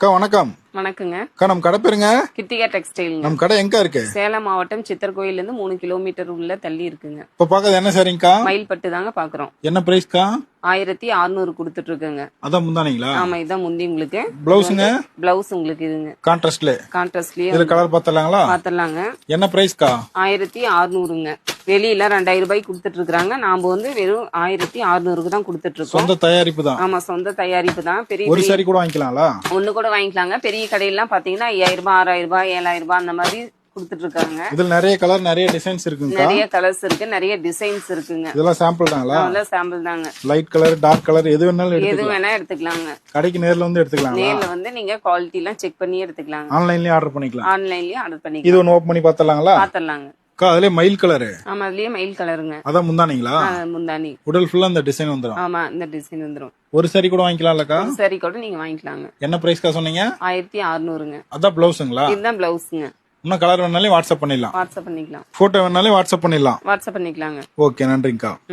அக்கா வணக்கம். வணக்கங்க. அக்கா நம்ம கடை பேருங்க? கிருத்திகா டெக்ஸ்டைல். நம்ம கடை எங்க இருக்கு? சேலம் மாவட்டம் சித்தர் கோயில்ல இருந்து 3 கிலோமீட்டர் உள்ள தள்ளி இருக்குங்க. இப்ப பாக்குறது என்ன சாரிங்கக்கா? மயில் பட்டு தாங்க பாக்குறோம். என்ன பிரைஸ்க்கா? 1600 கொடுத்துட்டு இருக்குங்க. அதான் முந்தானீங்களா? ஆமா, இதான் முந்தி உங்களுக்கு. ப்ளவுஸ்ங்க? ப்ளவுஸ் உங்களுக்கு இதுங்க. கான்ட்ராஸ்ட்லயே இதுல கலர் பார்த்தலாங்களா? பார்த்தலாங்க. என்ன பிரைஸ்க்கா? 1600ங்க. வெளியில 2000 ரூபாய்க்கு கொடுத்துட்டு இருக்காங்க. நாம வந்து வெறும் 1600க்கு தான் கொடுத்துட்டு இருக்கோம். சொந்த தயாரிப்பு தான். ஆமா, சொந்த தயாரிப்பு தான். பெரிய ஒரு சாரி கூட வாங்கிக்கலாங்களா? ஒண்ணு கூட வாங்கிக்கலாங்க. பெரிய கடையெல்லாம் பாத்தீங்கன்னா 5000 ரூபாய், 6000 ரூபாய், 7000 ரூபாய் அந்த மாதிரி கொடுத்துட்டு இருக்காங்க. இதுல நிறைய கலர், நிறைய டிசைன்ஸ் இருக்குங்க. நிறைய கலர்ஸ் இருக்கு, நிறைய டிசைன்ஸ் இருக்குங்க. இதெல்லாம் சாம்பிள் தாங்களா? அதெல்லாம் சாம்பிள் தாங்க. லைட் கலர், டார்க் கலர் எது வேணாலும் எது எடுத்துக்கலாம். வேணா எடுத்துக்கலாங்க. கடைக்கு நேர்ல வந்து எடுத்துக்கலாம். நேர்ல வந்து நீங்க குவாலிட்டி எல்லாம் செக் பண்ணி எடுத்துக்கலாங்க. ஆன்லைன்லயே ஆர்டர் பண்ணிக்கலாம். ஆன்லைன்லயே ஆர்டர் இது பண்ணிக்கலாம். ஒன்னு ஓபன் பண்ணி பார்த்தலாங்களா? பாத்தலாங்க. அக்கா அதுலயே மயில் கலர். ஆமா, அதுலயே மயில் கலருங்க. அதான் முந்தானீங்களா? முந்தானி. உடல் ஃபுல்லா இந்த டிசைன் வந்துரும். ஆமா, இந்த டிசைன் வந்துரும். ஒரு சாரி கூட வாங்கிக்கலாம்லக்கா? சரி கூட நீங்க வாங்கிக்கலாங்க. என்ன பிரைஸ்க்கா சொன்னீங்க? 1600ங்க. அதான் பிளவுஸ்ங்களா? இதுதான் பிளவுஸ்ங்க. இன்னும் கலர் வேணாலும் வாட்ஸ்அப் பண்ணிடலாம். வாட்ஸ்அப் பண்ணிக்கலாம். போட்டோ வேணாலும் வாட்ஸ்அப் பண்ணிடலாம். வாட்ஸ்அப் பண்ணிக்கலாங்க. ஓகே, நன்றிங்கக்கா.